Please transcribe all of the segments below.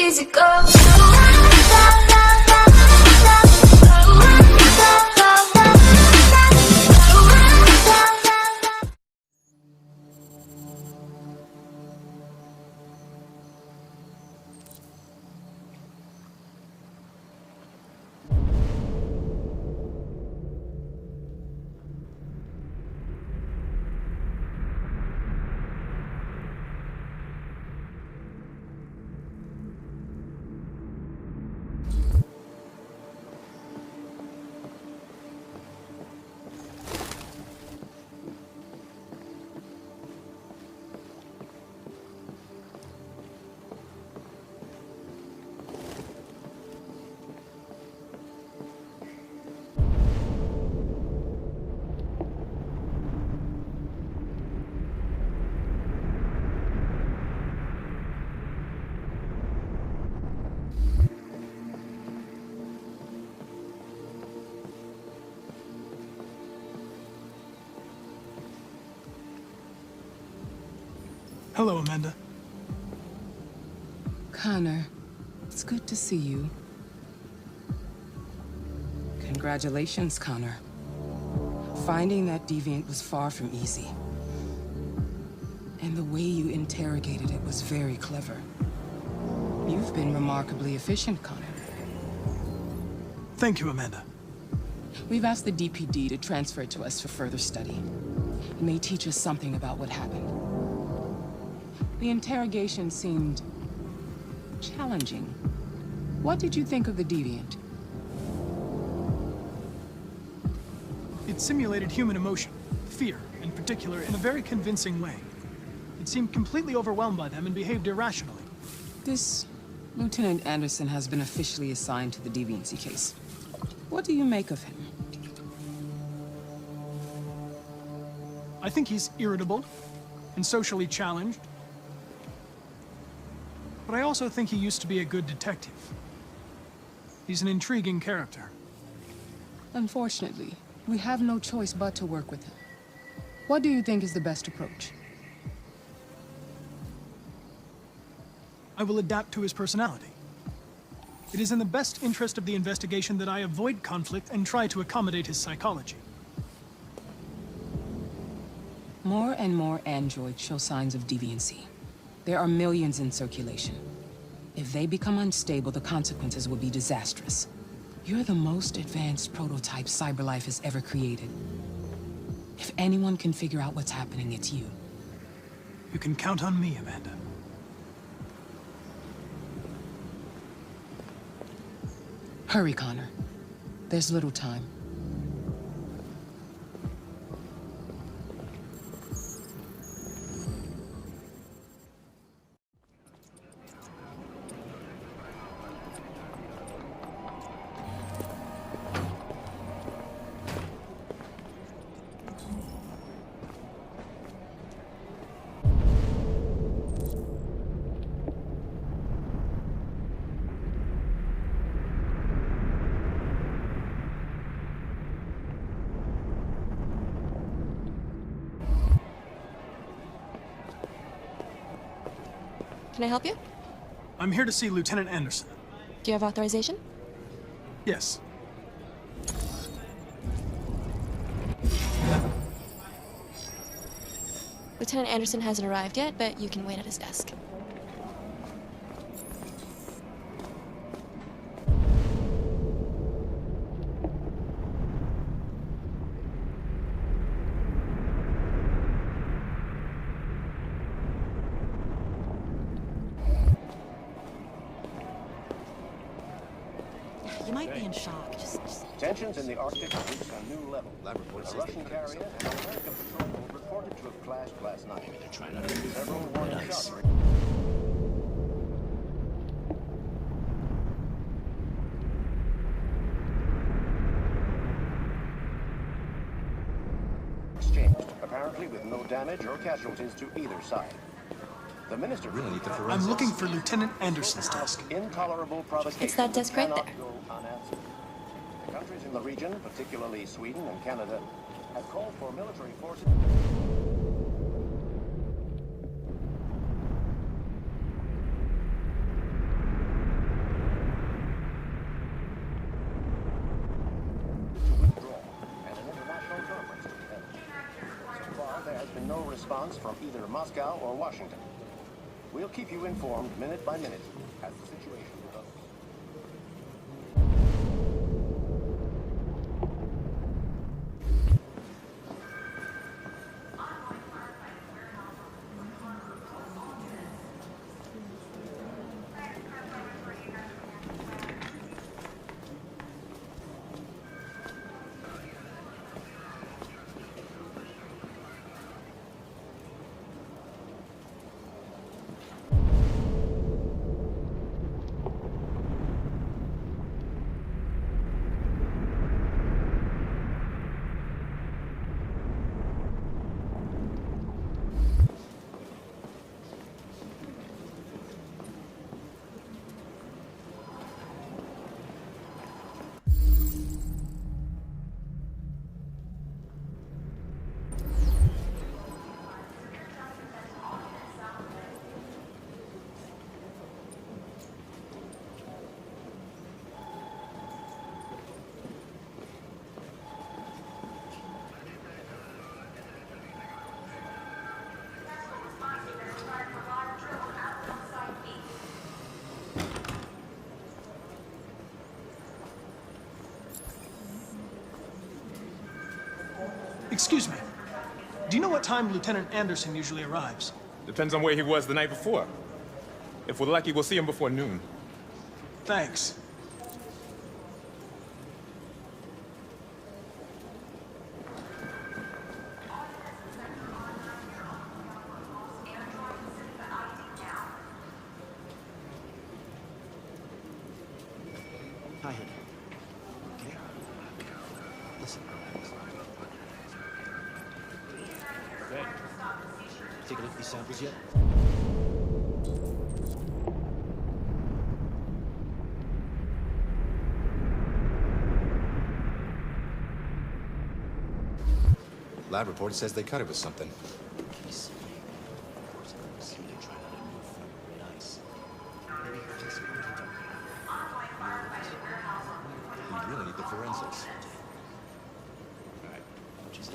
easy go. Hello, Amanda. Connor, it's good to see you. Congratulations, Connor. Finding that deviant was far from easy. And the way you interrogated it was very clever. You've been remarkably efficient, Connor. Thank you, Amanda. We've asked the DPD to transfer it to us for further study. It may teach us something about what happened. The interrogation seemed challenging. What did you think of the deviant? It simulated human emotion, fear in particular, in a very convincing way. It seemed completely overwhelmed by them and behaved irrationally. This Lieutenant Anderson has been officially assigned to the deviancy case. What do you make of him? I think he's irritable and socially challenged. But I also think he used to be a good detective. He's an intriguing character. Unfortunately, we have no choice but to work with him. What do you think is the best approach? I will adapt to his personality. It is in the best interest of the investigation that I avoid conflict and try to accommodate his psychology. More and more androids show signs of deviancy. There are millions in circulation. If they become unstable, the consequences will be disastrous. You're the most advanced prototype CyberLife has ever created. If anyone can figure out what's happening, it's you. You can count on me, Amanda. Hurry, Connor. There's little time. Can I help you? I'm here to see Lieutenant Anderson. Do you have authorization? Yes. Lieutenant Anderson hasn't arrived yet, but you can wait at his desk. You might be in shock. Just... Tensions in the Arctic have reached a new level. A Russian carrier and an American patrol boat reported to have clashed last night. Maybe they're trying not to do Several warning shots. Exchanged, apparently with no damage or casualties to either side. The minister Really need the I'm forensics. looking for Lieutenant Anderson's desk. intolerable provocation. It's that desk right cannot there. go unanswered. Countries in the region, particularly Sweden and Canada, have called for military forces. from either Moscow or Washington. We'll keep you informed minute by minute as the situation develops. Excuse me. Do you know what time Lieutenant Anderson usually arrives? Depends on where he was the night before. If we're lucky, we'll see him before noon. Thanks. Hi, honey. Okay? Listen. Red, take a look at these samples yet? Lab report says they cut it with something. Nice. We really need the forensics. All right. What you say?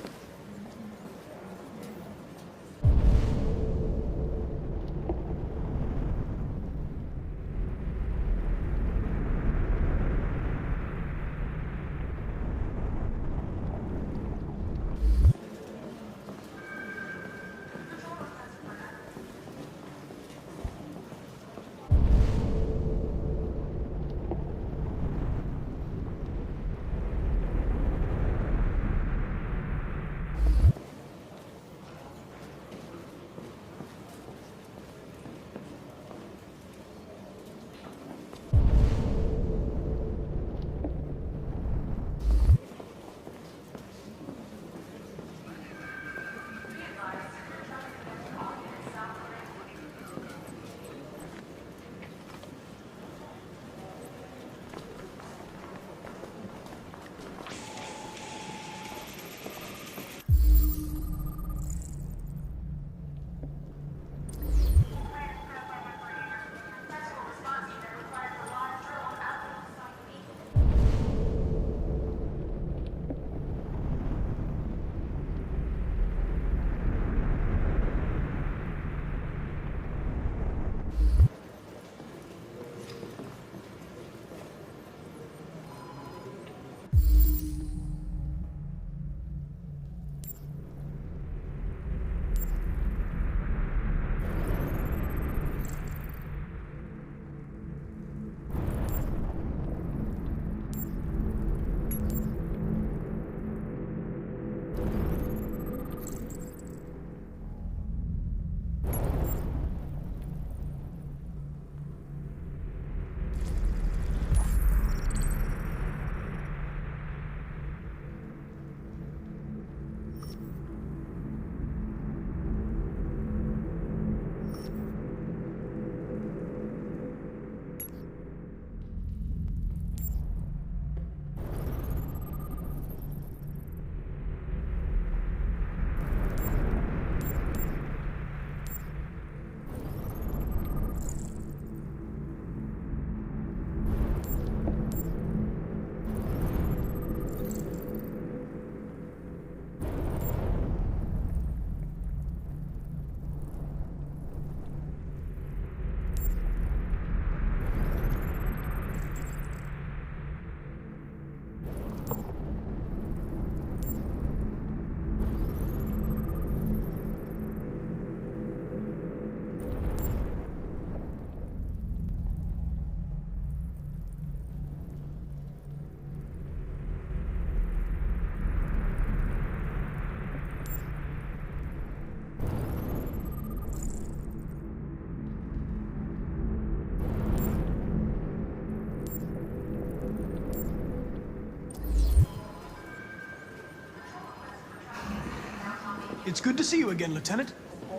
It's good to see you again, Lieutenant.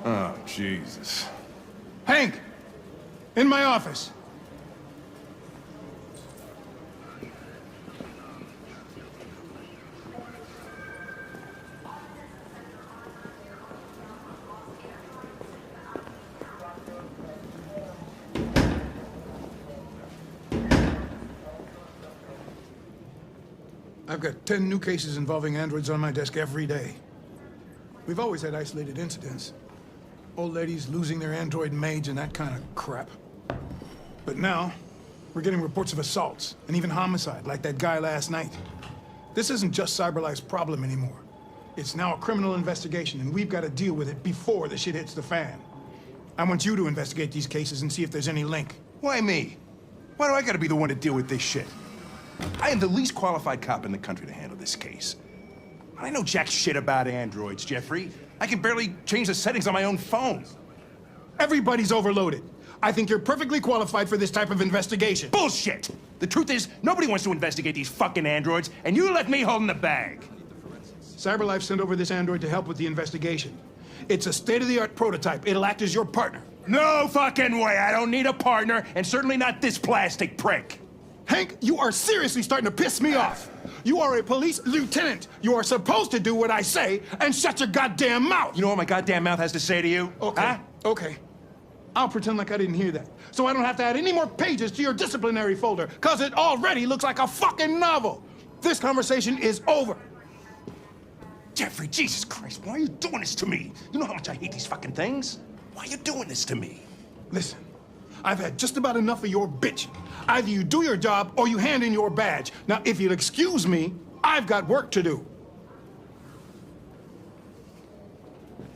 Oh, Jesus. Hank! In my office. I've got 10 new cases involving androids on my desk every day. We've always had isolated incidents. Old ladies losing their android maids and that kind of crap. But now, we're getting reports of assaults and even homicide, like that guy last night. This isn't just CyberLife's problem anymore. It's now a criminal investigation, and we've got to deal with it before the shit hits the fan. I want you to investigate these cases and see if there's any link. Why me? Why do I gotta be the one to deal with this shit? I am the least qualified cop in the country to handle this case. I know jack shit about androids, Jeffrey. I can barely change the settings on my own phone. Everybody's overloaded. I think you're perfectly qualified for this type of investigation. Bullshit! The truth is, nobody wants to investigate these fucking androids, and you left me holding the bag. CyberLife sent over this android to help with the investigation. It's a state-of-the-art prototype. It'll act as your partner. No fucking way! I don't need a partner, and certainly not this plastic prick. Hank, you are seriously starting to piss me off. You are a police lieutenant. You are supposed to do what I say and shut your goddamn mouth. You know what my goddamn mouth has to say to you? Okay, huh? okay. I'll pretend like I didn't hear that, so I don't have to add any more pages to your disciplinary folder, because it already looks like a fucking novel. This conversation is over. Jeffrey, Jesus Christ, why are you doing this to me? You know how much I hate these fucking things? Why are you doing this to me? Listen, I've had just about enough of your bitching. Either you do your job or you hand in your badge. Now, if you'll excuse me, I've got work to do.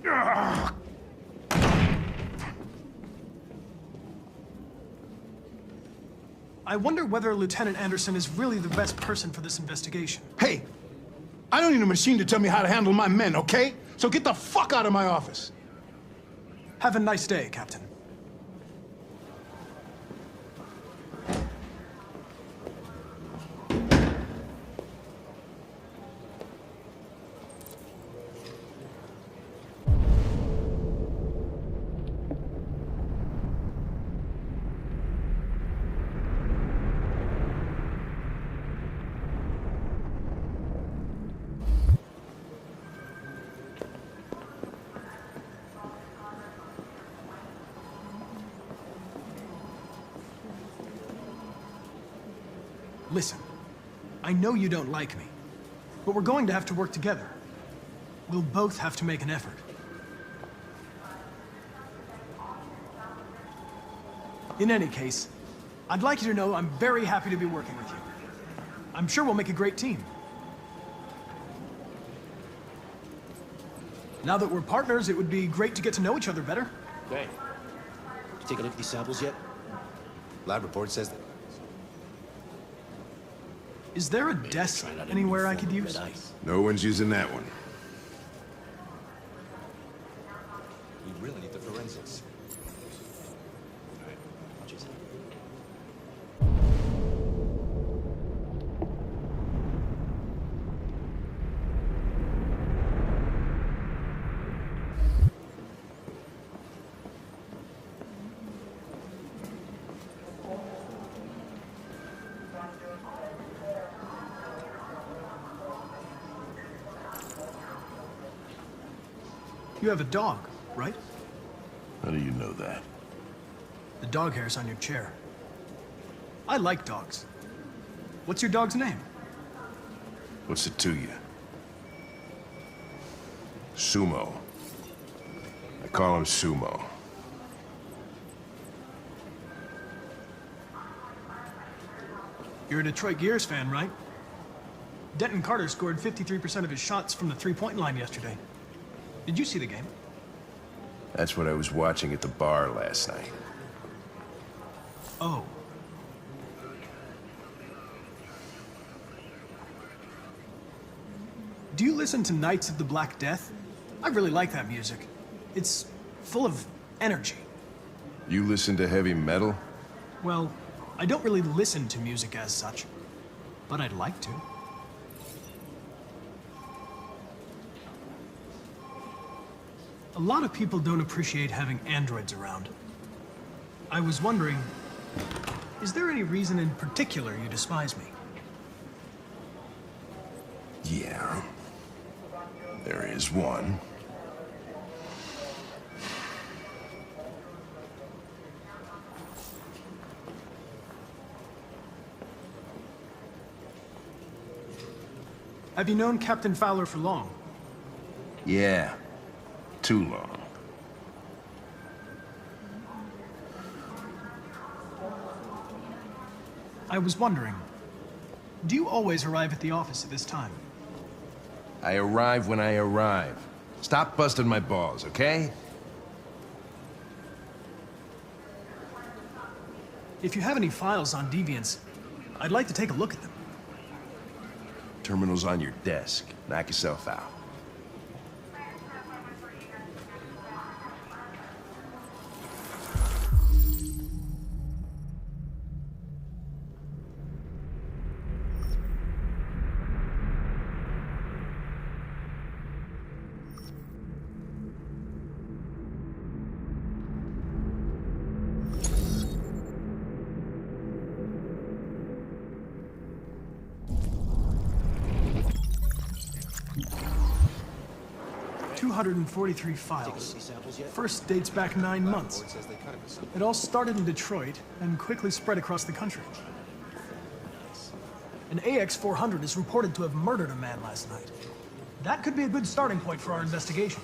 Ugh. I wonder whether Lieutenant Anderson is really the best person for this investigation. Hey, I don't need a machine to tell me how to handle my men, okay? So get the fuck out of my office. Have a nice day, Captain. Listen, I know you don't like me, but we're going to have to work together. We'll both have to make an effort. In any case, I'd like you to know I'm very happy to be working with you. I'm sure we'll make a great team. Now that we're partners, it would be great to get to know each other better. Hey, you take a look at these samples yet? Lab report says that. Is there a desk anywhere I could use? No one's using that one. We really need the forensics. All right, I'll chase it. You have a dog, right? How do you know that? The dog hair's on your chair. I like dogs. What's your dog's name? What's it to you? Sumo. I call him Sumo. You're a Detroit Gears fan, right? Denton Carter scored 53% of his shots from the three-point line yesterday. Did you see the game? That's what I was watching at the bar last night. Oh. Do you listen to Knights of the Black Death? I really like that music. It's full of energy. You listen to heavy metal? Well, I don't really listen to music as such, but I'd like to. A lot of people don't appreciate having androids around. I was wondering, is there any reason in particular you despise me? Yeah. There is one. Have you known Captain Fowler for long? Yeah. Too long. I was wondering, do you always arrive at the office at this time? I arrive when I arrive. Stop busting my balls, okay? If you have any files on Deviants, I'd like to take a look at them. Terminal's on your desk. Knock yourself out. $243 files. First dates back 9 months. It all started in Detroit and quickly spread across the country. An AX-400 is reported to have murdered a man last night. That could be a good starting point for our investigation.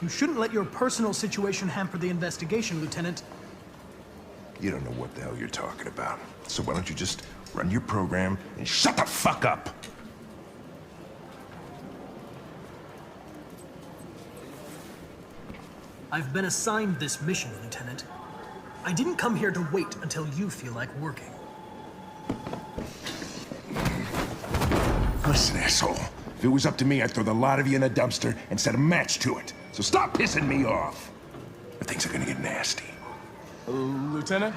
You shouldn't let your personal situation hamper the investigation, Lieutenant. You don't know what the hell you're talking about. So why don't you just run your program and shut the fuck up? I've been assigned this mission, Lieutenant. I didn't come here to wait until you feel like working. Listen, asshole. If it was up to me, I'd throw the lot of you in a dumpster and set a match to it. So stop pissing me off. Or things are gonna get nasty. Lieutenant?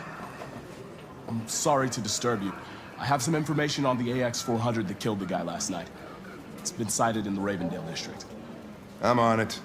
I'm sorry to disturb you. I have some information on the AX-400 that killed the guy last night. It's been sighted in the Ravendale district. I'm on it.